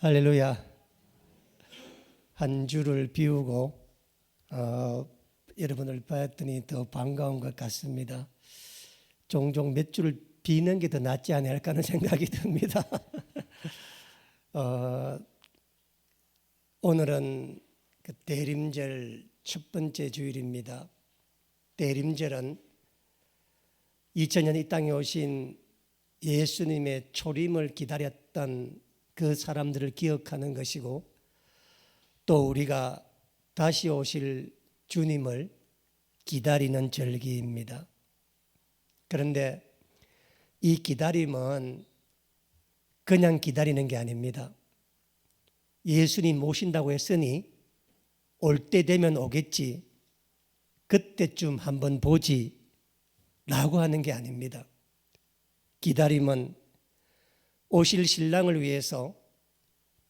할렐루야. 한 주를 비우고 여러분을 봤더니 더 반가운 것 같습니다. 종종 몇 주를 비는 게 더 낫지 않을까 하는 생각이 듭니다. 오늘은 그 대림절 첫 번째 주일입니다. 대림절은 2000년 이 땅에 오신 예수님의 초림을 기다렸던 그 사람들을 기억하는 것이고, 또 우리가 다시 오실 주님을 기다리는 절기입니다. 그런데 이 기다림은 그냥 기다리는 게 아닙니다. 예수님 오신다고 했으니 올 때 되면 오겠지, 그때쯤 한번 보지 라고 하는 게 아닙니다. 기다림은 오실 신랑을 위해서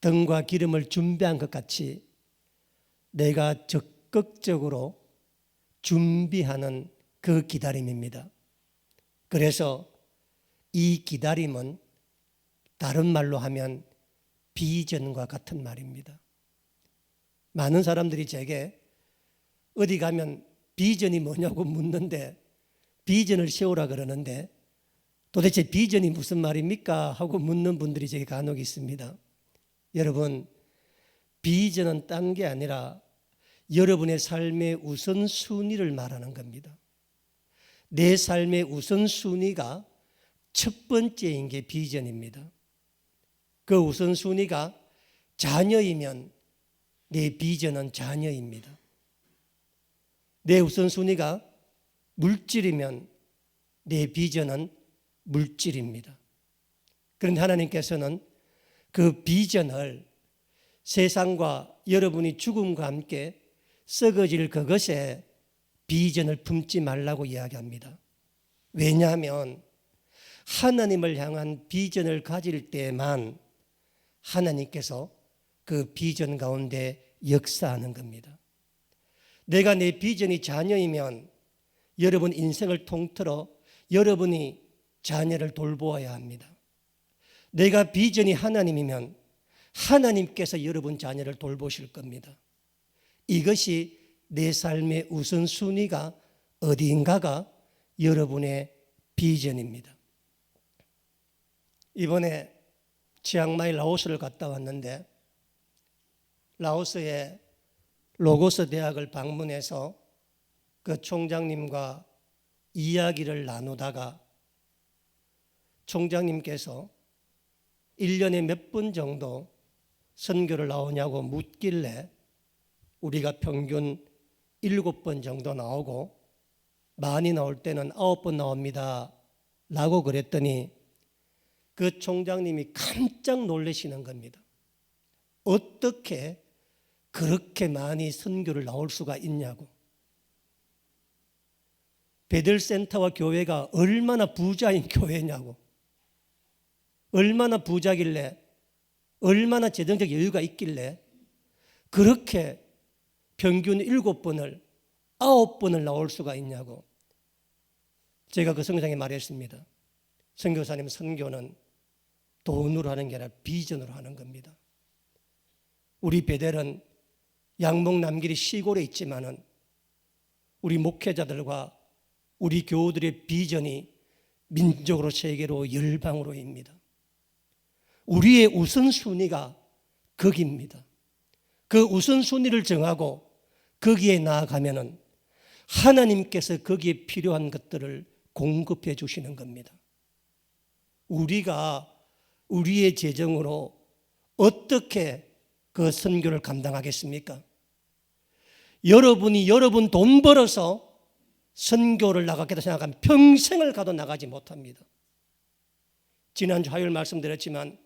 등과 기름을 준비한 것 같이 내가 적극적으로 준비하는 그 기다림입니다. 그래서 이 기다림은 다른 말로 하면 비전과 같은 말입니다. 많은 사람들이 제게 어디 가면 비전이 뭐냐고 묻는데, 비전을 세우라 그러는데 도대체 비전이 무슨 말입니까? 하고 묻는 분들이 제게 간혹 있습니다. 여러분, 비전은 딴 게 아니라 여러분의 삶의 우선순위를 말하는 겁니다. 내 삶의 우선순위가 첫 번째인 게 비전입니다. 그 우선순위가 자녀이면 내 비전은 자녀입니다. 내 우선순위가 물질이면 내 비전은 물질입니다. 그런데 하나님께서는 그 비전을 세상과 여러분이 죽음과 함께 썩어질 그것에 비전을 품지 말라고 이야기합니다. 왜냐하면 하나님을 향한 비전을 가질 때만 하나님께서 그 비전 가운데 역사하는 겁니다. 내가 내 비전이 자녀이면 여러분 인생을 통틀어 여러분이 자녀를 돌보아야 합니다. 내가 비전이 하나님이면 하나님께서 여러분 자녀를 돌보실 겁니다. 이것이 내 삶의 우선순위가 어디인가가 여러분의 비전입니다. 이번에 치앙마이 라오스를 갔다 왔는데, 라오스의 로고스 대학을 방문해서 그 총장님과 이야기를 나누다가 총장님께서 1년에 몇 번 정도 선교를 나오냐고 묻길래 우리가 평균 7번 정도 나오고 많이 나올 때는 9번 나옵니다 라고 그랬더니 그 총장님이 깜짝 놀라시는 겁니다. 어떻게 그렇게 많이 선교를 나올 수가 있냐고. 베들센터와 교회가 얼마나 부자인 교회냐고, 얼마나 부자길래, 얼마나 재정적 여유가 있길래 그렇게 평균 7번을 9번을 나올 수가 있냐고. 제가 그 선교사님에 말했습니다. 선교사님, 선교는 돈으로 하는 게 아니라 비전으로 하는 겁니다. 우리 베델은 양목 남길이 시골에 있지만은 우리 목회자들과 우리 교우들의 비전이 민족으로, 세계로, 열방으로입니다. 우리의 우선순위가 거기입니다. 그 우선순위를 정하고 거기에 나아가면은 하나님께서 거기에 필요한 것들을 공급해 주시는 겁니다. 우리가 우리의 재정으로 어떻게 그 선교를 감당하겠습니까? 여러분이 여러분 돈 벌어서 선교를 나가겠다 생각하면 평생을 가도 나가지 못합니다. 지난주 화요일 말씀드렸지만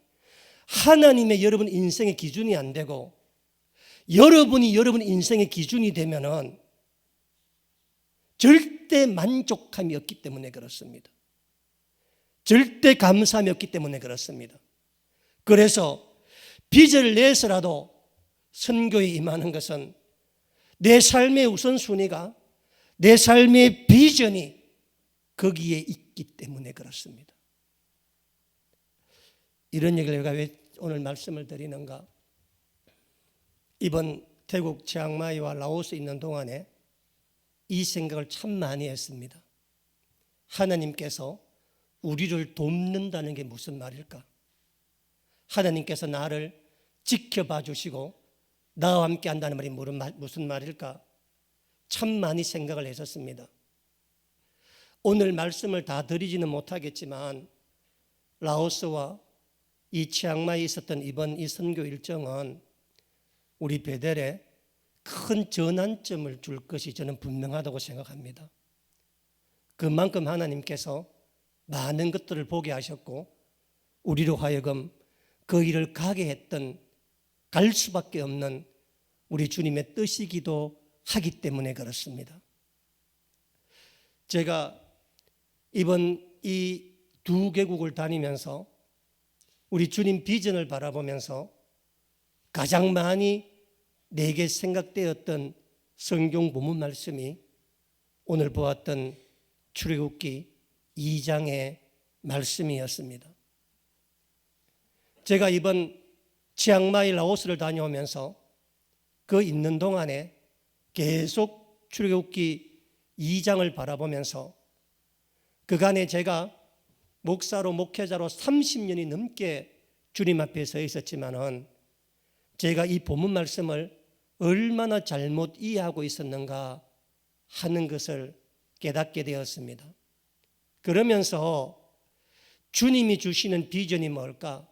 하나님의 여러분 인생의 기준이 안 되고 여러분이 여러분 인생의 기준이 되면은 절대 만족함이 없기 때문에 그렇습니다. 절대 감사함이 없기 때문에 그렇습니다. 그래서 빚을 내서라도 선교에 임하는 것은 내 삶의 우선순위가, 내 삶의 비전이 거기에 있기 때문에 그렇습니다. 이런 얘기를 제가 왜 오늘 말씀을 드리는가? 이번 태국 치앙마이와 라오스 있는 동안에 이 생각을 참 많이 했습니다. 하나님께서 우리를 돕는다는 게 무슨 말일까? 하나님께서 나를 지켜봐 주시고 나와 함께 한다는 말이 무슨 말일까? 참 많이 생각을 했었습니다. 오늘 말씀을 다 드리지는 못하겠지만 라오스와 이 치앙마이에 있었던 이번 이 선교 일정은 우리 베델에 큰 전환점을 줄 것이 저는 분명하다고 생각합니다. 그만큼 하나님께서 많은 것들을 보게 하셨고 우리로 하여금 그 일을 가게 했던, 갈 수밖에 없는 우리 주님의 뜻이기도 하기 때문에 그렇습니다. 제가 이번 이 두 개국을 다니면서 우리 주님 비전을 바라보면서 가장 많이 내게 생각되었던 성경 본문 말씀이 오늘 보았던 출애굽기 2장의 말씀이었습니다. 제가 이번 치앙마이 라오스를 다녀오면서 그 있는 동안에 계속 출애굽기 2장을 바라보면서 그간에 제가 목사로 목회자로 30년이 넘게 주님 앞에 서 있었지만은 제가 이 본문 말씀을 얼마나 잘못 이해하고 있었는가 하는 것을 깨닫게 되었습니다. 그러면서 주님이 주시는 비전이 뭘까?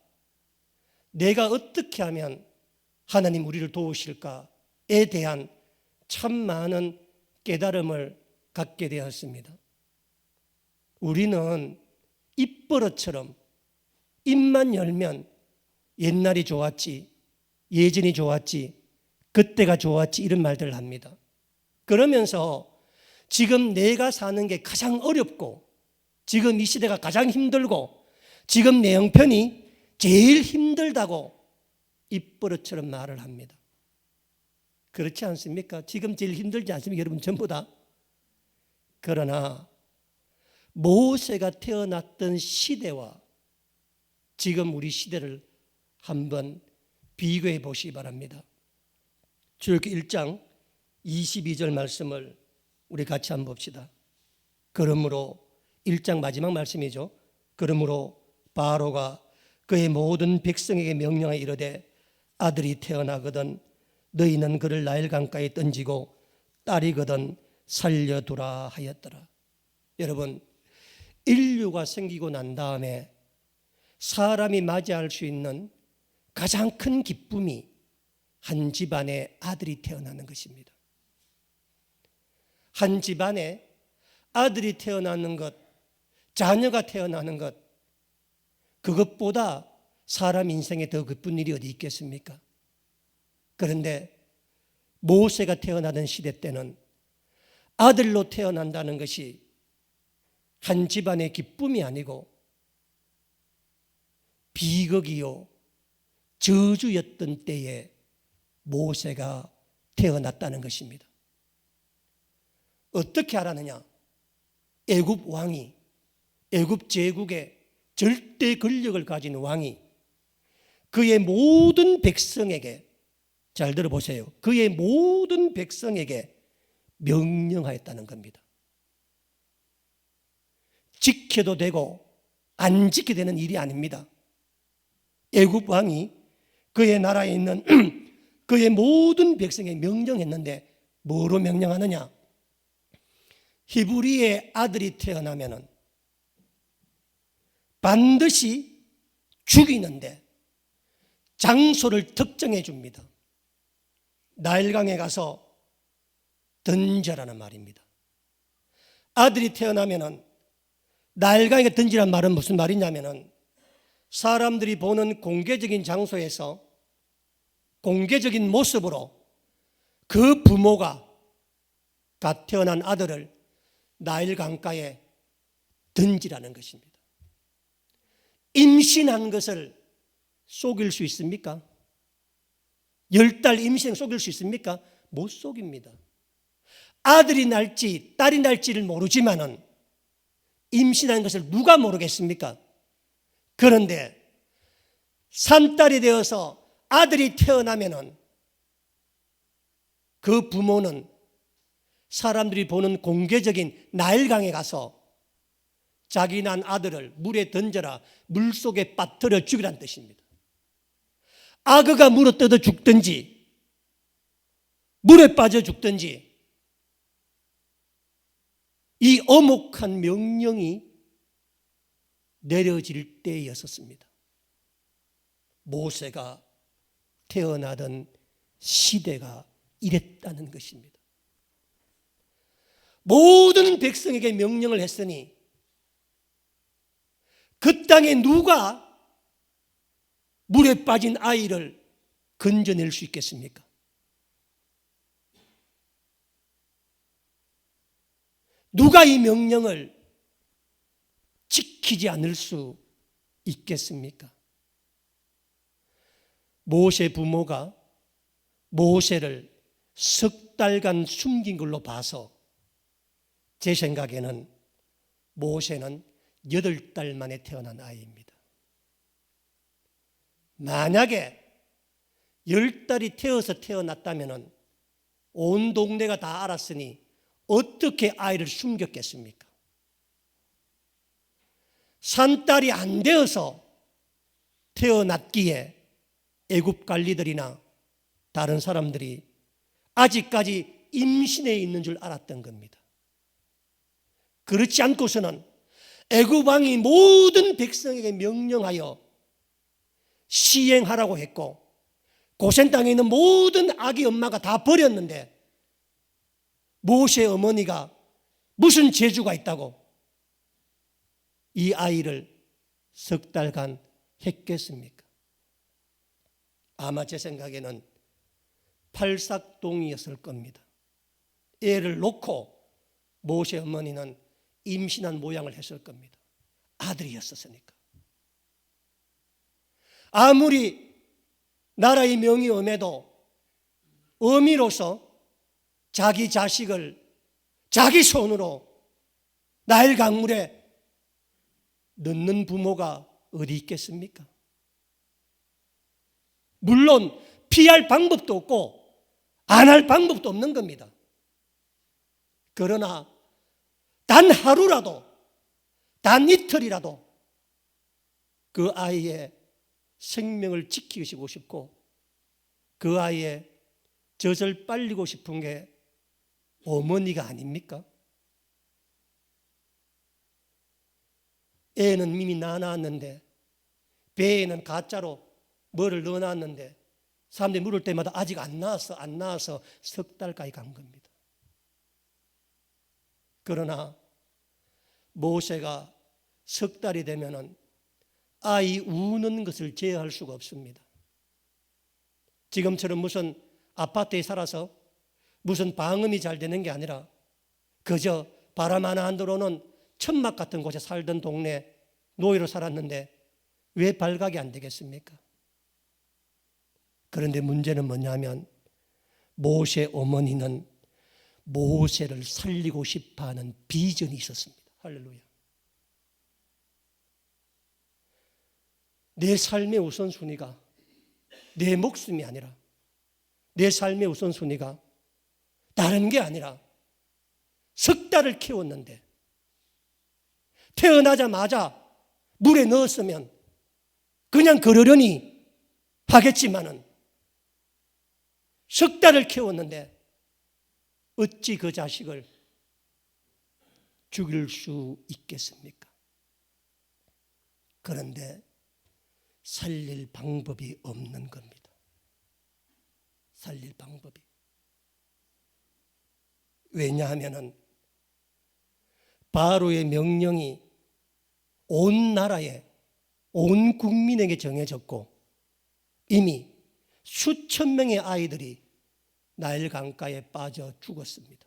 내가 어떻게 하면 하나님 우리를 도우실까에 대한 참 많은 깨달음을 갖게 되었습니다. 우리는 입버릇처럼 입만 열면 옛날이 좋았지, 예전이 좋았지, 그때가 좋았지 이런 말들을 합니다. 그러면서 지금 내가 사는 게 가장 어렵고 지금 이 시대가 가장 힘들고 지금 내 형편이 제일 힘들다고 입버릇처럼 말을 합니다. 그렇지 않습니까? 지금 제일 힘들지 않습니까? 여러분 전부 다. 그러나 모세가 태어났던 시대와 지금 우리 시대를 한번 비교해 보시기 바랍니다. 출애굽기 1장 22절 말씀을 우리 같이 한번 봅시다. 그러므로 1장 마지막 말씀이죠. 그러므로 바로가 그의 모든 백성에게 명령하여 이르되 아들이 태어나거든 너희는 그를 나일 강가에 던지고 딸이거든 살려두라 하였더라. 여러분, 인류가 생기고 난 다음에 사람이 맞이할 수 있는 가장 큰 기쁨이 한 집안에 아들이 태어나는 것입니다. 한 집안에 아들이 태어나는 것, 자녀가 태어나는 것, 그것보다 사람 인생에 더 기쁜 일이 어디 있겠습니까? 그런데 모세가 태어나던 시대 때는 아들로 태어난다는 것이 한 집안의 기쁨이 아니고 비극이요 저주였던 때에 모세가 태어났다는 것입니다. 어떻게 알았느냐? 애굽 왕이, 애굽 제국의 절대 권력을 가진 왕이 그의 모든 백성에게, 잘 들어보세요, 그의 모든 백성에게 명령하였다는 겁니다. 지켜도 되고 안 지켜도 되는 일이 아닙니다. 애굽 왕이 그의 나라에 있는 그의 모든 백성에게 명령했는데 뭐로 명령하느냐? 히브리의 아들이 태어나면은 반드시 죽이는데 장소를 특정해 줍니다. 나일강에 가서 던져라는 말입니다. 아들이 태어나면은 나일강에 던지라는 말은 무슨 말이냐면은 사람들이 보는 공개적인 장소에서 공개적인 모습으로 그 부모가 갓 태어난 아들을 나일 강가에 던지라는 것입니다. 임신한 것을 속일 수 있습니까? 10달 임신 속일 수 있습니까? 못 속입니다. 아들이 날지 딸이 날지를 모르지만은 임신한 것을 누가 모르겠습니까? 그런데 산딸이 되어서 아들이 태어나면은 그 부모는 사람들이 보는 공개적인 나일강에 가서 자기 난 아들을 물에 던져라, 물속에 빠뜨려 죽이라는 뜻입니다. 악어가 물어뜯어 죽든지 물에 빠져 죽든지 이 엄혹한 명령이 내려질 때였었습니다. 모세가 태어나던 시대가 이랬다는 것입니다. 모든 백성에게 명령을 했으니 그 땅에 누가 물에 빠진 아이를 건져낼 수 있겠습니까? 누가 이 명령을 지키지 않을 수 있겠습니까? 모세 부모가 모세를 석 달간 숨긴 걸로 봐서 제 생각에는 모세는 8달 만에 태어난 아이입니다. 만약에 10달이 태어서 태어났다면 온 동네가 다 알았으니 어떻게 아이를 숨겼겠습니까? 산딸이 안 되어서 태어났기에 애굽 관리들이나 다른 사람들이 아직까지 임신해 있는 줄 알았던 겁니다. 그렇지 않고서는 애굽 왕이 모든 백성에게 명령하여 시행하라고 했고 고센 땅에 있는 모든 아기 엄마가 다 버렸는데 모세 어머니가 무슨 재주가 있다고 이 아이를 석 달간 했겠습니까? 아마 제 생각에는 팔삭동이었을 겁니다. 애를 놓고 모세 어머니는 임신한 모양을 했을 겁니다. 아들이었으니까. 아무리 나라의 명이 엄해도 어미로서 자기 자식을 자기 손으로 나일 강물에 넣는 부모가 어디 있겠습니까? 물론 피할 방법도 없고 안 할 방법도 없는 겁니다. 그러나 단 하루라도 단 이틀이라도 그 아이의 생명을 지키고 싶고 그 아이의 젖을 빨리고 싶은 게 어머니가 아닙니까? 애는 이미 낳아놨는데 배에는 가짜로 뭐를 넣어놨는데 사람들이 물을 때마다 아직 안 나와서 석 달까지 간 겁니다. 그러나 모세가 석 달이 되면은 아이 우는 것을 제어할 수가 없습니다. 지금처럼 무슨 아파트에 살아서 무슨 방음이 잘 되는 게 아니라 그저 바람 하나 안 들어오는 천막 같은 곳에 살던 동네 노예로 살았는데 왜 발각이 안 되겠습니까? 그런데 문제는 뭐냐면 모세 어머니는 모세를 살리고 싶어하는 비전이 있었습니다. 할렐루야. 내 삶의 우선순위가 내 목숨이 아니라 내 삶의 우선순위가 다른 게 아니라 석 달을 키웠는데 태어나자마자 물에 넣었으면 그냥 그러려니 하겠지만은 석 달을 키웠는데 어찌 그 자식을 죽일 수 있겠습니까? 그런데 살릴 방법이 없는 겁니다. 살릴 방법이. 왜냐하면은 바로의 명령이 온 나라에 온 국민에게 정해졌고 이미 수천 명의 아이들이 나일 강가에 빠져 죽었습니다.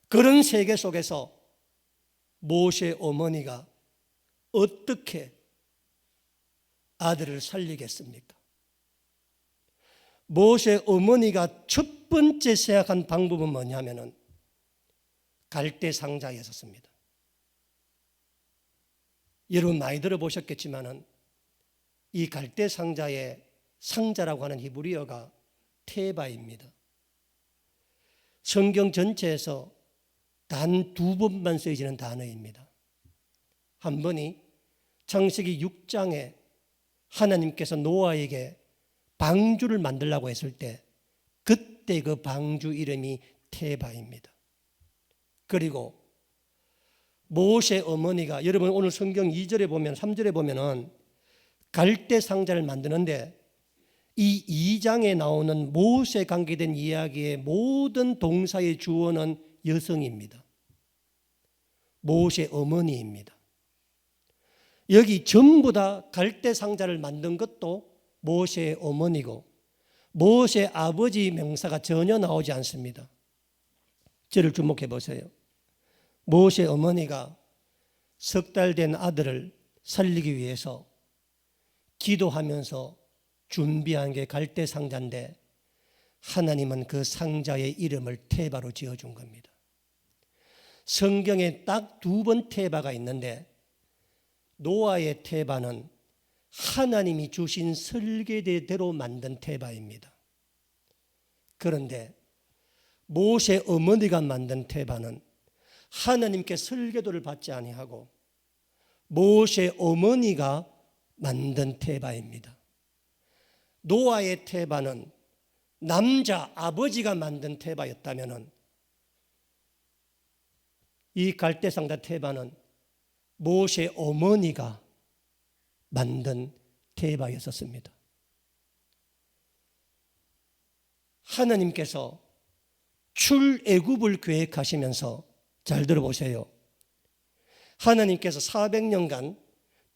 그런 세계 속에서 모세 어머니가 어떻게 아들을 살리겠습니까? 모세 어머니가 첫 번째 생각한 방법은 뭐냐면은 갈대 상자였었습니다. 여러분 많이 들어보셨겠지만은 이 갈대 상자의 상자라고 하는 히브리어가 테바입니다. 성경 전체에서 단 2번만 쓰여지는 단어입니다. 한 번이 창세기 6장에 하나님께서 노아에게 방주를 만들라고 했을 때 그때 그 방주 이름이 테바입니다. 그리고 모세 어머니가 여러분 오늘 성경 2절에 보면 3절에 보면은 갈대 상자를 만드는데 이 2장에 나오는 모세 관계된 이야기의 모든 동사의 주어는 여성입니다. 모세 어머니입니다. 여기 전부 다 갈대 상자를 만든 것도 모세의 어머니고 모세 아버지 명사가 전혀 나오지 않습니다. 저를 주목해 보세요. 모세 어머니가 3달 된 아들을 살리기 위해서 기도하면서 준비한 게 갈대 상자인데 하나님은 그 상자의 이름을 테바로 지어준 겁니다. 성경에 딱 2번 테바가 있는데 노아의 테바는 하나님이 주신 설계대로 만든 테바입니다. 그런데 모세 어머니가 만든 테바는 하나님께 설계도를 받지 아니하고 모세 어머니가 만든 테바입니다. 노아의 테바는 남자 아버지가 만든 테바였다면 이 갈대상자 테바는 모세 어머니가 만든 테바였었습니다. 하나님께서 출애굽을 계획하시면서 잘 들어보세요. 하나님께서 400년간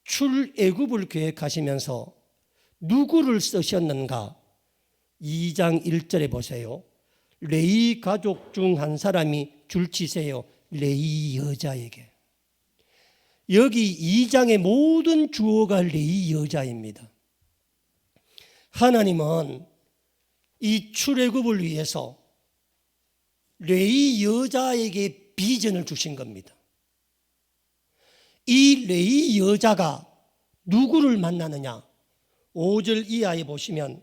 출애굽을 계획하시면서 누구를 쓰셨는가? 2장 1절에 보세요. 레위 가족 중 한 사람이 줄치세요. 레위 여자에게. 여기 2장의 모든 주어가 레위 여자입니다. 하나님은 이 출애굽을 위해서 레위 여자에게 비전을 주신 겁니다. 이 레위 여자가 누구를 만나느냐? 5절 이하에 보시면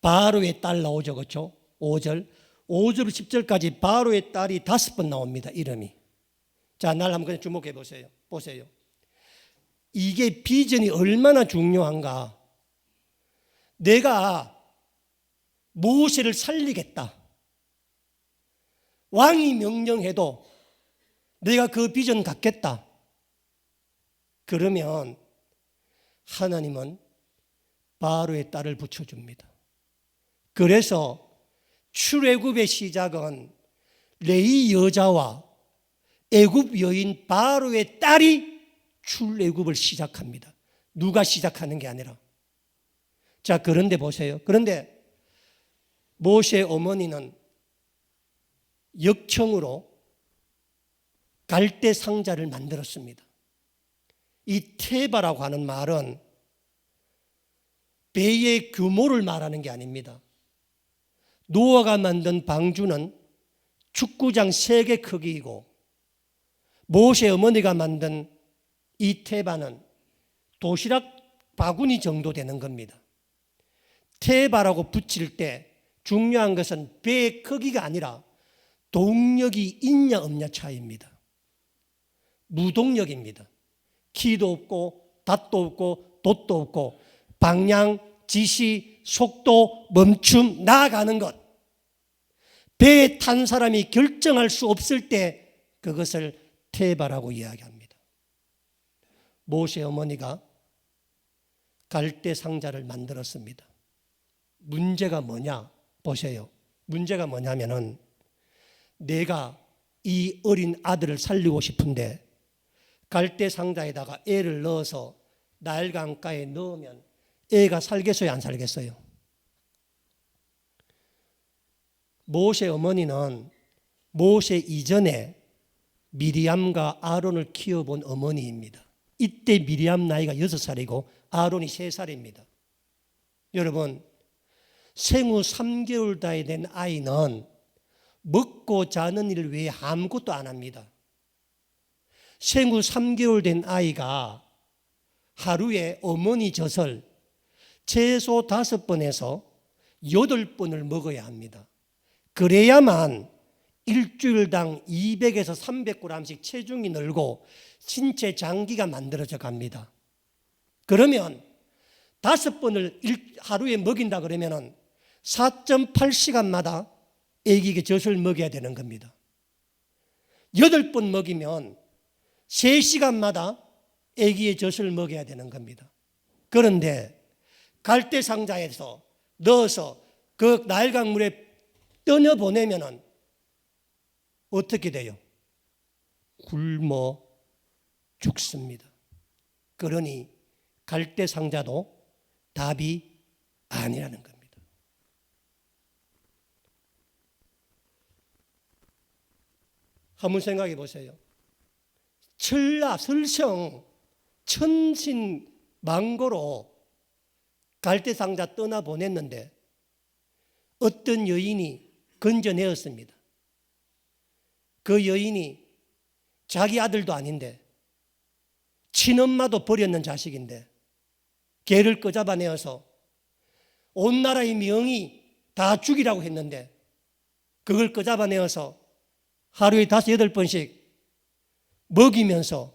바로의 딸 나오죠. 그렇죠? 5절 5절부터 10절까지 바로의 딸이 5번 나옵니다. 이름이. 자, 날 한번 주목해 보세요. 보세요. 이게 비전이 얼마나 중요한가? 내가 모세를 살리겠다. 왕이 명령해도 내가 그 비전 갖겠다. 그러면 하나님은 바로의 딸을 붙여줍니다. 그래서 출애굽의 시작은 레위 여자와 애굽 여인 바로의 딸이 출애굽을 시작합니다. 누가 시작하는 게 아니라. 자, 그런데 보세요. 그런데 모세 어머니는 역청으로 갈대 상자를 만들었습니다. 이 테바라고 하는 말은 배의 규모를 말하는 게 아닙니다. 노아가 만든 방주는 축구장 3개 크기이고 모세 어머니가 만든 이 테바는 도시락 바구니 정도 되는 겁니다. 테바라고 붙일 때 중요한 것은 배의 크기가 아니라 동력이 있냐 없냐 차이입니다. 무동력입니다. 키도 없고 닷도 없고 돛도 없고 방향, 지시, 속도, 멈춤, 나아가는 것. 배에 탄 사람이 결정할 수 없을 때 그것을 테바라고 이야기합니다. 모세 어머니가 갈대 상자를 만들었습니다. 문제가 뭐냐? 보세요. 문제가 뭐냐면은 내가 이 어린 아들을 살리고 싶은데 갈대 상자에다가 애를 넣어서 나일 강가에 넣으면 애가 살겠어요, 안 살겠어요? 모세 어머니는 모세 이전에 미리암과 아론을 키워본 어머니입니다. 이때 미리암 나이가 6살이고 아론이 3살입니다. 여러분, 생후 3개월 다 된 아이는 먹고 자는 일 외에 아무것도 안 합니다. 생후 3개월 된 아이가 하루에 어머니 젖을 최소 5번에서 8번을 먹어야 합니다. 그래야만 일주일당 200에서 300g씩 체중이 늘고 신체 장기가 만들어져 갑니다. 그러면 5번을 하루에 먹인다 그러면 4.8시간마다 아기에게 젖을 먹여야 되는 겁니다. 8번 먹이면 3시간마다 아기의 젖을 먹여야 되는 겁니다. 그런데 갈대상자에서 넣어서 그 나일강물에 떠내보내면 어떻게 돼요? 굶어 죽습니다. 그러니 갈대상자도 답이 아니라는 겁니다. 한번 생각해 보세요. 설성, 천신만고로 갈대상자 떠나보냈는데 어떤 여인이 건져내었습니다. 그 여인이 자기 아들도 아닌데 친엄마도 버렸는 자식인데 개를 끄잡아내어서 온 나라의 명이 다 죽이라고 했는데 그걸 끄잡아내어서 하루에 5, 8번씩 먹이면서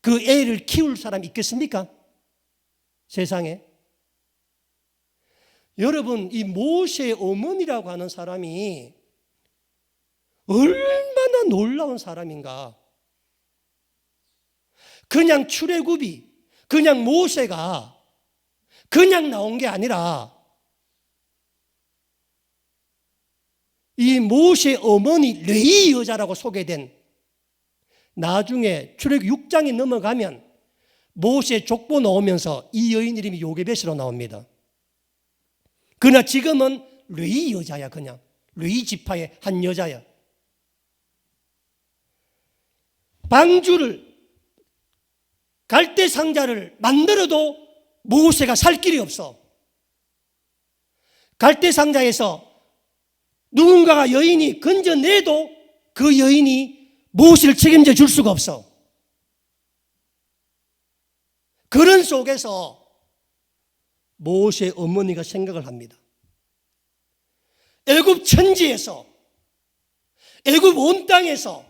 그 애를 키울 사람이 있겠습니까? 세상에. 여러분, 이 모세의 어머니라고 하는 사람이 얼마나 놀라운 사람인가. 그냥 출애굽이, 그냥 모세가 그냥 나온 게 아니라 이 모세의 어머니 레위 여자라고 소개된, 나중에 출애굽 6장이 넘어가면 모세 족보 나오면서 이 여인 이름이 요게벳으로 나옵니다. 그러나 지금은 레위 여자야. 그냥 레위 지파의 한 여자야. 방주를, 갈대상자를 만들어도 모세가 살 길이 없어. 갈대상자에서 누군가가 여인이 건져내도 그 여인이 모세를 책임져 줄 수가 없어. 그런 속에서 모세의 어머니가 생각을 합니다. 애굽 천지에서, 애굽 온 땅에서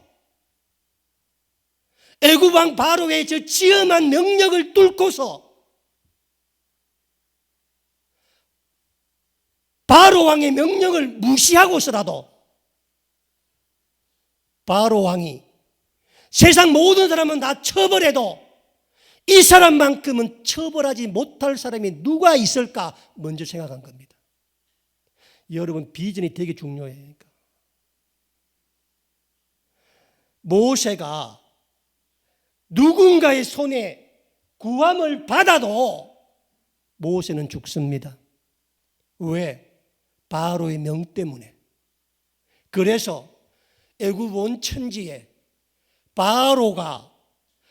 애굽 왕 바로의 저 지엄한 능력을 뚫고서 바로 왕의 명령을 무시하고서라도 바로 왕이 세상 모든 사람은 다 처벌해도 이 사람만큼은 처벌하지 못할 사람이 누가 있을까 먼저 생각한 겁니다. 여러분, 비전이 되게 중요해요. 모세가 누군가의 손에 구함을 받아도 모세는 죽습니다. 왜? 바로의 명 때문에. 그래서 애굽 온 천지에 바로가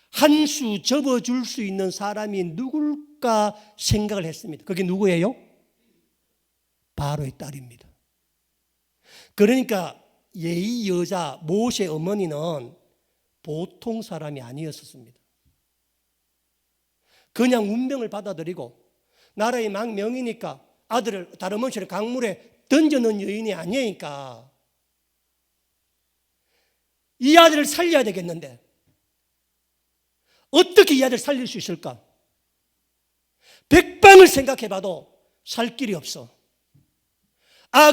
한 수 접어줄 수 있는 사람이 누굴까 생각을 했습니다. 그게 누구예요? 바로의 딸입니다. 그러니까 예의 여자 모세 어머니는 보통 사람이 아니었습니다. 그냥 운명을 받아들이고 나라의 망명이니까 아들을 다른 원수의 강물에 던져놓은 여인이 아니니까 이 아들을 살려야 되겠는데 어떻게 이 아들을 살릴 수 있을까? 백방을 생각해봐도 살 길이 없어.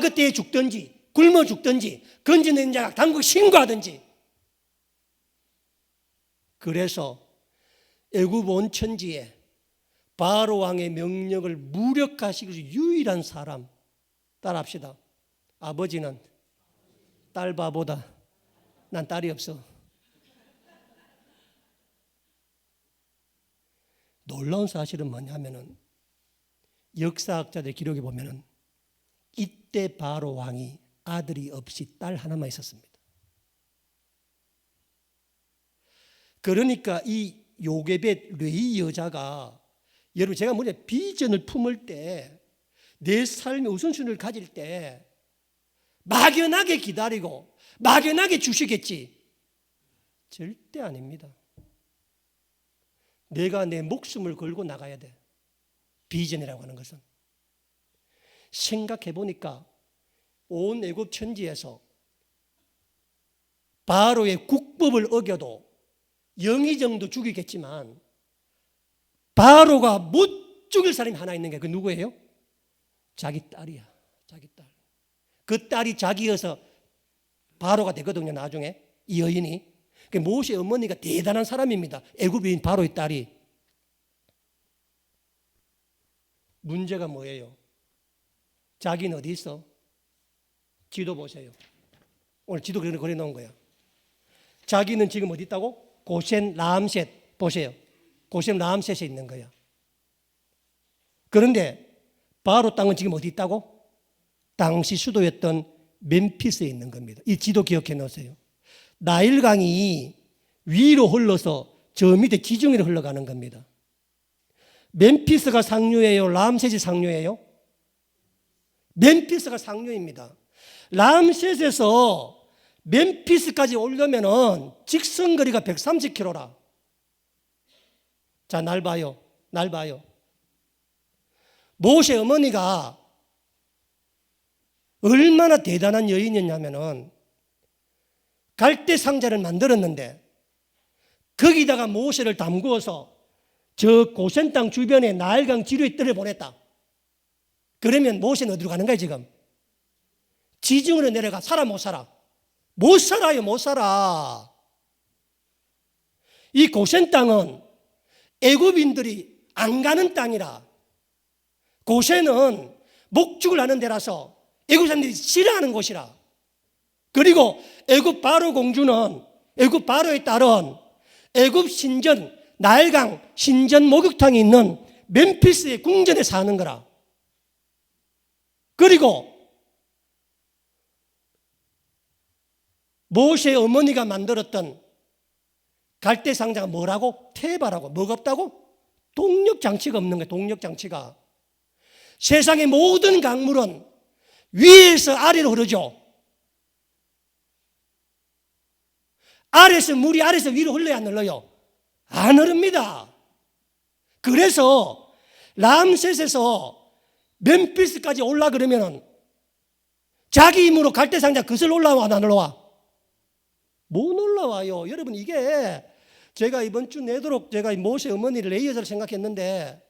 그때에 죽든지 굶어 죽든지 건져낸 자가 당국 신고하든지. 그래서 애굽 온 천지에 바로 왕의 명령을 무력화시킬 수 유일한 사람 따라합시다. 아버지는 딸 바보다. 난 딸이 없어. 놀라운 사실은 뭐냐면은 역사학자들 기록에 보면은 이때 바로 왕이 아들이 없이 딸 하나만 있었습니다. 그러니까 이 요게벳 레위 여자가, 여러분 제가 뭐냐, 비전을 품을 때, 내 삶의 우선순위를 가질 때 막연하게 기다리고 막연하게 주시겠지, 절대 아닙니다. 내가 내 목숨을 걸고 나가야 돼. 비전이라고 하는 것은 생각해 보니까 온 애굽 천지에서 바로의 국법을 어겨도 영의 정도 죽이겠지만 바로가 못 죽일 사람이 하나 있는 게 그 누구예요? 자기 딸이야. 자기 딸. 그 딸이 자기여서 바로가 되거든요. 나중에 이 여인이. 모세 어머니가 대단한 사람입니다. 애굽인 바로의 딸이. 문제가 뭐예요? 자기는 어디 있어? 지도 보세요. 오늘 지도 그려 놓은 거야. 자기는 지금 어디 있다고? 고센 라암셋 보세요. 고센 라암셋에 있는 거야. 그런데 바로 땅은 지금 어디 있다고? 당시 수도였던 멤피스에 있는 겁니다. 이 지도 기억해 놓으세요. 나일강이 위로 흘러서 저 밑에 지중해로 흘러가는 겁니다. 멤피스가 상류예요? 라암셋이 상류예요? 멤피스가 상류입니다. 라암셋에서 멤피스까지 오려면은 직선거리가 130km라. 자, 날 봐요. 모세 어머니가 얼마나 대단한 여인이었냐면은 갈대 상자를 만들었는데 거기다가 모세를 담그어서 저 고센 땅 주변에 나일강 지류에 떨어보냈다. 그러면 모세는 어디로 가는 거야 지금? 지중으로 내려가. 살아 못 살아? 못 살아요. 못 살아. 이 고센 땅은 애굽인들이 안 가는 땅이라. 고센은 목축을 하는 데라서 애굽 사람들이 싫어하는 곳이라. 그리고 애굽 바로 공주는, 애굽 바로의 딸은 애굽 신전 나일강 신전 목욕탕이 있는 멤피스의 궁전에 사는 거라. 그리고 모세의 어머니가 만들었던 갈대 상자가 뭐라고? 테바라고. 뭐가 없다고? 동력 장치가 없는 거예요. 동력 장치가. 세상의 모든 강물은 위에서 아래로 흐르죠. 물이 아래에서 위로 흘러야 안 흘러요? 안 흐릅니다. 그래서 람셋에서 멤피스까지 올라 그러면은 자기 힘으로 갈대 상자 그슬 올라와 안 올라와? 못 올라와요. 여러분, 이게 제가 이번 주 내도록 제가 모세 어머니를 레이어를 생각했는데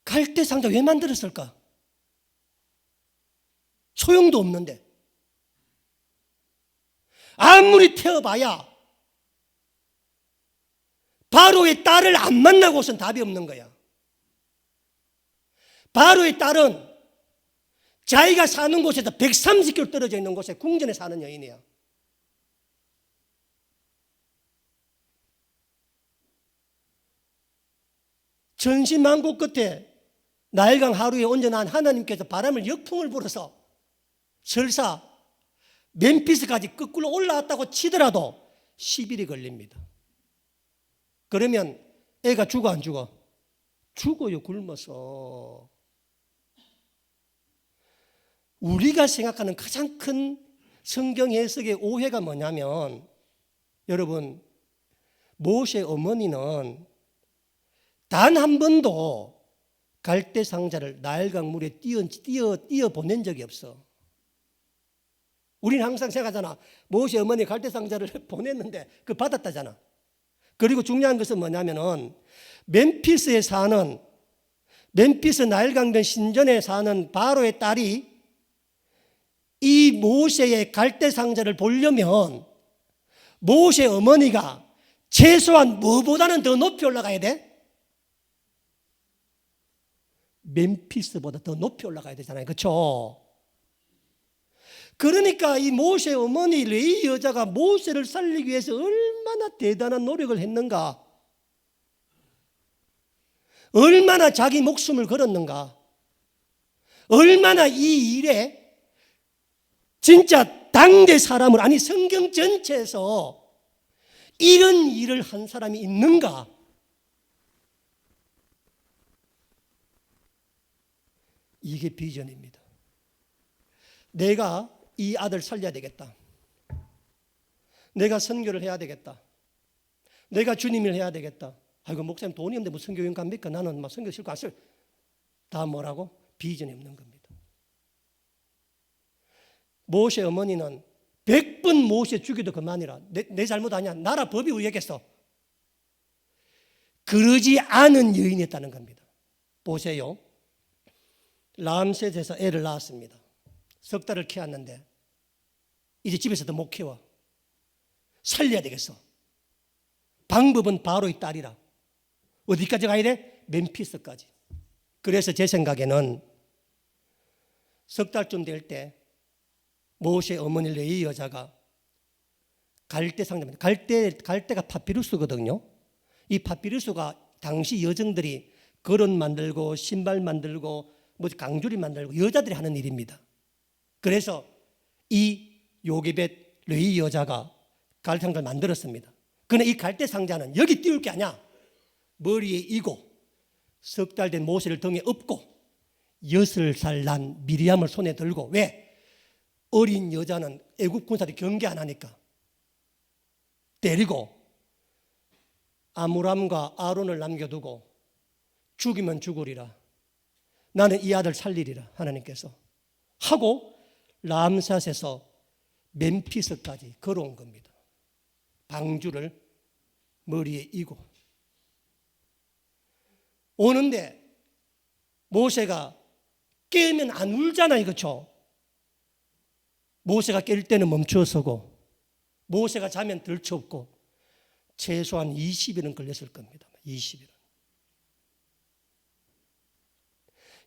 갈대 상자 왜 만들었을까? 소용도 없는데. 아무리 태워봐야 바로의 딸을 안 만나고선 답이 없는 거야. 바로의 딸은 자기가 사는 곳에서 130km 떨어져 있는 곳에 궁전에 사는 여인이야. 천신만고 끝에 나일강 하루에 온전한 하나님께서 바람을 역풍을 불어서 설사 멤피스까지 거꾸로 올라왔다고 치더라도 10일이 걸립니다. 그러면 애가 죽어 안 죽어? 죽어요. 굶어서. 우리가 생각하는 가장 큰 성경 해석의 오해가 뭐냐면, 여러분, 모세 어머니는 단 한 번도 갈대 상자를 나일강 물에 띄어 보낸 적이 없어. 우리는 항상 생각하잖아. 모세 어머니 갈대 상자를 보냈는데 그 받았다잖아. 그리고 중요한 것은 뭐냐면은 멤피스 나일강변 신전에 사는 바로의 딸이 이 모세의 갈대 상자를 보려면 모세 어머니가 최소한 뭐보다는 더 높이 올라가야 돼? 멤피스보다 더 높이 올라가야 되잖아요. 그렇죠? 그러니까 이 모세 어머니 레이 여자가 모세를 살리기 위해서 얼마나 대단한 노력을 했는가, 얼마나 자기 목숨을 걸었는가, 얼마나 이 일에 진짜 당대 사람을, 아니 성경 전체에서 이런 일을 한 사람이 있는가. 이게 비전입니다. 내가 이 아들 살려야 되겠다. 내가 선교를 해야 되겠다. 내가 주님을 해야 되겠다 아이고 목사님 돈이 없는데 무슨 성경여행 갑니까? 나는 막 성경 실고 안 쓸. 다 뭐라고? 비전이 없는 겁니다. 모세 어머니는 100번 모세 죽여도 그만이라. 내 잘못 아니야. 나라 법이 우리겠어. 그러지 않은 여인이었다는 겁니다. 보세요. 람셋에서 애를 낳았습니다. 석 달을 키웠는데 이제 집에서도 못 키워. 살려야 되겠어. 방법은 바로의 딸이라. 어디까지 가야 돼? 멤피스까지. 그래서 제 생각에는 석 달쯤 될 때 모세 어머니 레위 여자가 갈대 상자입니다. 갈대가 파피루스거든요. 이 파피루스가 당시 여성들이 거론 만들고 신발 만들고 뭐 강주리 만들고 여자들이 하는 일입니다. 그래서 이 요게벳 레위 여자가 갈대 상자를 만들었습니다. 그러나 이 갈대 상자는 여기 띄울 게 아니야. 머리에 이고 석 달 된 모세를 등에 업고 6살 난 미리암을 손에 들고. 왜? 어린 여자는 애국 군사들이 경계 안 하니까 때리고 아므람과 아론을 남겨두고 죽이면 죽으리라. 나는 이 아들 살리리라. 하나님께서 하고 람셋에서 멤피스까지 걸어온 겁니다. 방주를 머리에 이고 오는데 모세가 깨면 안 울잖아요. 그렇죠? 모세가 깰 때는 멈추어서고 모세가 자면 들쳐없고 최소한 20일은 걸렸을 겁니다. 20일은.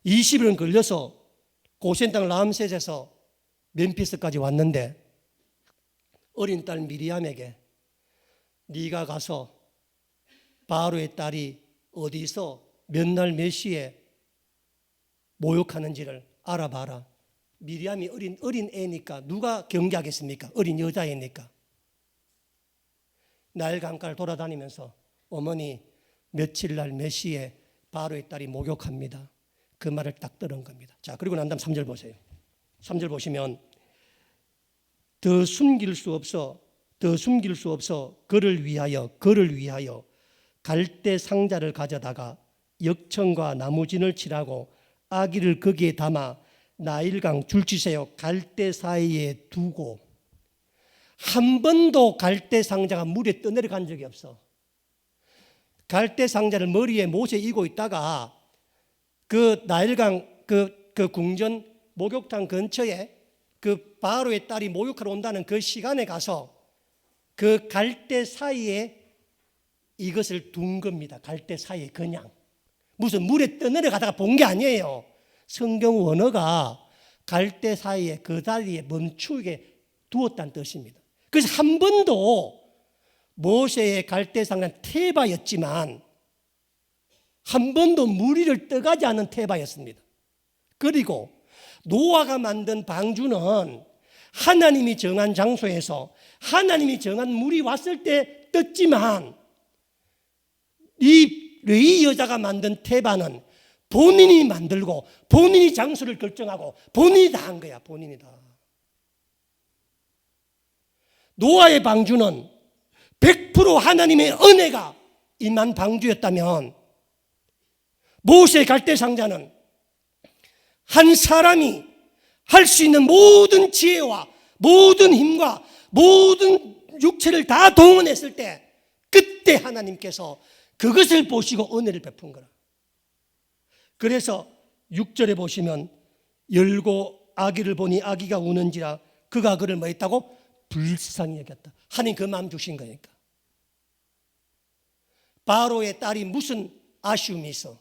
20일은 걸려서 고센 땅 람셋에서 멤피스까지 왔는데 어린 딸 미리암에게 네가 가서 바로의 딸이 어디서 몇 날 몇 시에 모욕하는지를 알아봐라. 미리암이 어린 애니까 누가 경계하겠습니까? 어린 여자애니까. 나일 강가를 돌아다니면서 어머니 며칠 날 몇 시에 바로의 딸이 목욕합니다. 그 말을 딱 들은 겁니다. 자, 그리고 난 다음 3절 보세요. 3절 보시면 더 숨길 수 없어 그를 위하여 갈대 상자를 가져다가 역청과 나무진을 칠하고 아기를 거기에 담아 나일강 줄치세요 갈대 사이에 두고. 한 번도 갈대 상자가 물에 떠내려간 적이 없어. 갈대 상자를 머리에 모세 이고 있다가 그 나일강 그 궁전 목욕탕 근처에 그 바로의 딸이 목욕하러 온다는 그 시간에 가서 그 갈대 사이에 이것을 둔 겁니다. 갈대 사이에 그냥. 무슨 물에 떠내려가다가 본 게 아니에요. 성경 원어가 갈대 사이에 그 다리에 멈추게 두었다는 뜻입니다. 그래서 한 번도 모세의 갈대상은 테바였지만 한 번도 무리를 떠가지 않은 테바였습니다. 그리고 노아가 만든 방주는 하나님이 정한 장소에서 하나님이 정한 물이 왔을 때 떴지만 이 레위 여자가 만든 테바는 본인이 만들고 본인이 장소를 결정하고 본인이 다 한 거야. 본인이 다. 노아의 방주는 100% 하나님의 은혜가 임한 방주였다면 모세의 갈대상자는 한 사람이 할 수 있는 모든 지혜와 모든 힘과 모든 육체를 다 동원했을 때 그때 하나님께서 그것을 보시고 은혜를 베푼 거라. 그래서 6절에 보시면 열고 아기를 보니 아기가 우는지라 그가 그를 뭐 했다고? 불쌍히 여겼다. 하나님 그 마음 주신 거니까. 바로의 딸이 무슨 아쉬움이 있어?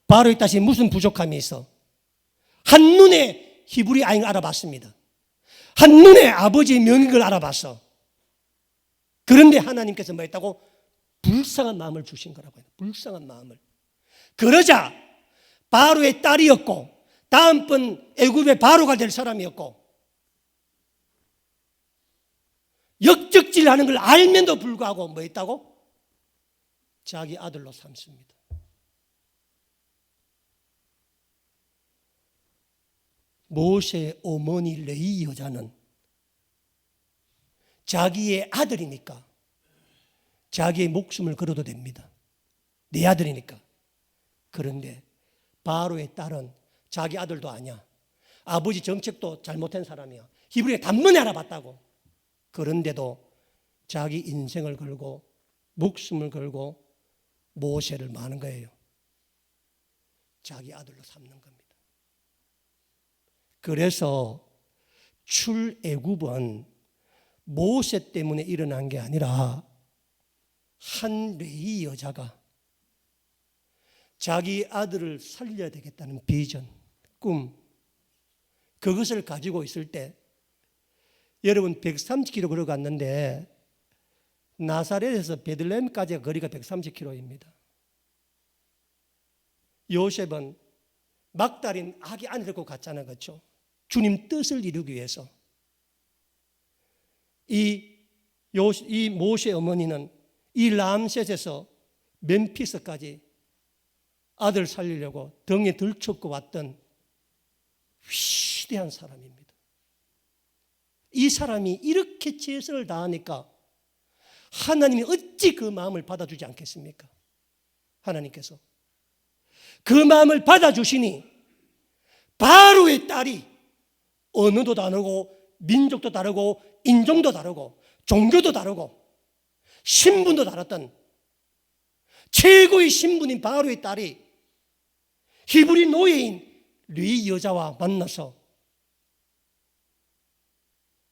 바로의 딸이 무슨 부족함이 있어? 한눈에 히브리 아이를 알아봤습니다. 한눈에 아버지의 명익을 알아봤어. 그런데 하나님께서 뭐 했다고? 불쌍한 마음을 주신 거라고 해요. 불쌍한 마음을. 그러자 바로의 딸이었고 다음번 애굽의 바로가 될 사람이었고 역적질하는 걸 알면도 불구하고 뭐 했다고? 자기 아들로 삼습니다. 모세의 어머니 레위 여자는 자기의 아들이니까 자기의 목숨을 걸어도 됩니다. 내 아들이니까. 그런데 바로의 딸은 자기 아들도 아니야. 아버지 정책도 잘못한 사람이야. 히브리에 단번에 알아봤다고. 그런데도 자기 인생을 걸고 목숨을 걸고 모세를 마는 거예요. 자기 아들로 삼는 겁니다. 그래서 출애굽은 모세 때문에 일어난 게 아니라 한 레위 여자가 자기 아들을 살려야 되겠다는 비전, 꿈, 그것을 가지고 있을 때 여러분 130km 걸어갔는데 나사렛에서 베들레헴까지가 거리가 130km입니다. 요셉은 막달인 아기 안에 데리고 갔잖아요. 그렇죠? 주님 뜻을 이루기 위해서. 이 모세 어머니는 이 람셋에서 멤피스까지 아들 살리려고 등에 들쳐업고 왔던 위대한 사람입니다. 이 사람이 이렇게 최선을 다하니까 하나님이 어찌 그 마음을 받아주지 않겠습니까? 하나님께서 그 마음을 받아주시니 바로의 딸이 언어도 다르고 민족도 다르고 인종도 다르고 종교도 다르고 신분도 다르던 최고의 신분인 바로의 딸이 히브리 노예인 레위 여자와 만나서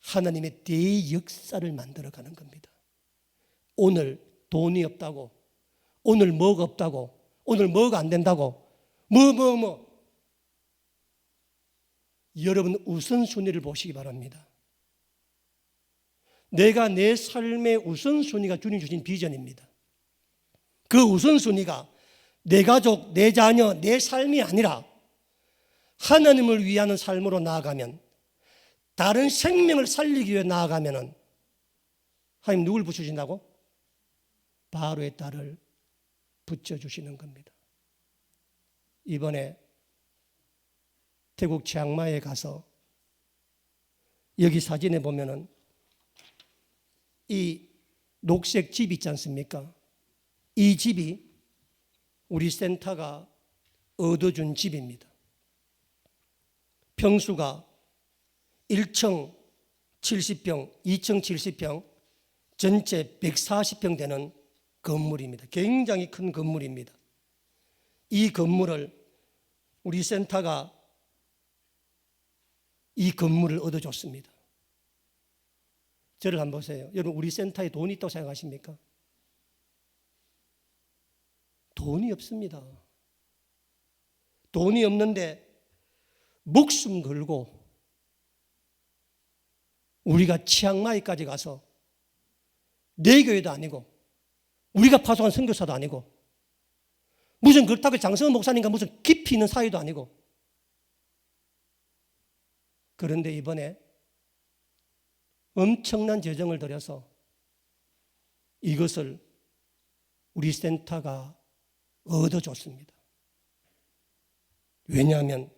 하나님의 대역사를 만들어가는 겁니다. 오늘 돈이 없다고, 오늘 뭐가 없다고, 오늘 뭐가 안 된다고, 여러분 우선순위를 보시기 바랍니다. 내가 내 삶의 우선순위가 주님 주신 비전입니다. 그 우선순위가 내 가족, 내 자녀, 내 삶이 아니라 하나님을 위하는 삶으로 나아가면, 다른 생명을 살리기 위해 나아가면 하나님 누굴 붙여주신다고? 바로의 딸을 붙여주시는 겁니다. 이번에 태국 치앙마이에 가서 여기 사진에 보면은 이 녹색 집 있지 않습니까? 이 집이 우리 센터가 얻어준 집입니다. 평수가 1층 70평, 2층 70평, 전체 140평 되는 건물입니다. 굉장히 큰 건물입니다. 이 건물을 우리 센터가 이 건물을 얻어줬습니다. 저를 한번 보세요. 여러분 우리 센터에 돈이 있다고 생각하십니까? 돈이 없습니다. 돈이 없는데 목숨 걸고 우리가 치앙마이까지 가서 내 교회도 아니고 우리가 파송한 선교사도 아니고 무슨 그렇다고 장성원 목사님과 무슨 깊이 있는 사이도 아니고, 그런데 이번에 엄청난 재정을 들여서 이것을 우리 센터가 얻어줬습니다. 왜냐하면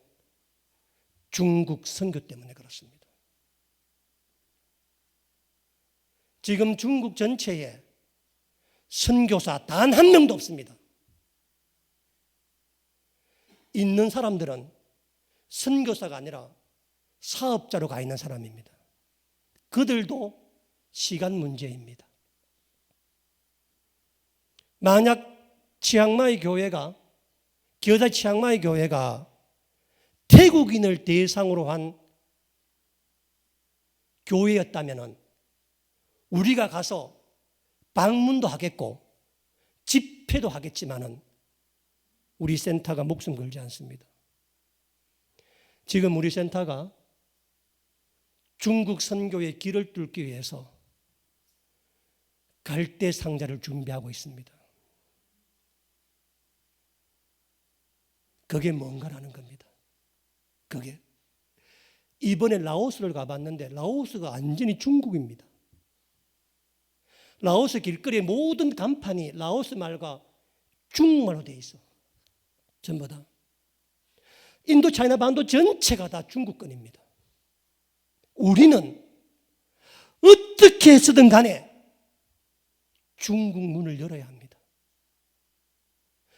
중국 선교 때문에 그렇습니다. 지금 중국 전체에 선교사 단 한 명도 없습니다. 있는 사람들은 선교사가 아니라 사업자로 가 있는 사람입니다. 그들도 시간 문제입니다. 만약 치앙마이 교회가, 겨자 치앙마이 교회가 태국인을 대상으로 한 교회였다면 우리가 가서 방문도 하겠고 집회도 하겠지만은 우리 센터가 목숨 걸지 않습니다. 지금 우리 센터가 중국 선교의 길을 뚫기 위해서 갈대 상자를 준비하고 있습니다. 그게 뭔가라는 겁니다. 그게 이번에 라오스를 가봤는데 라오스가 완전히 중국입니다. 라오스 길거리의 모든 간판이 라오스 말과 중국말로 되어 있어. 전부 다. 인도 차이나 반도 전체가 다 중국권입니다. 우리는 어떻게 해서든 간에 중국 문을 열어야 합니다.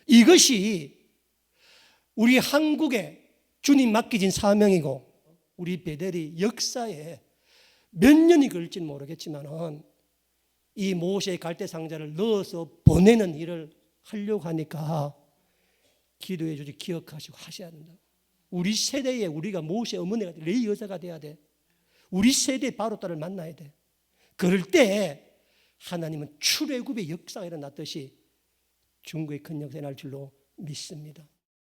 이것이 우리 한국에 주님 맡기진 사명이고 우리 베델이 역사에 몇 년이 걸릴지는 모르겠지만 이 모세의 갈대 상자를 넣어서 보내는 일을 하려고 하니까 기도해 주지 기억하시고 하셔야 된다. 우리 세대에 우리가 모세 어머니가 레위 여사가 돼야 돼. 우리 세대의 바로따를 만나야 돼. 그럴 때 하나님은 출애굽의 역사가 일어났듯이 중국의 큰 역사가 날 줄로 믿습니다.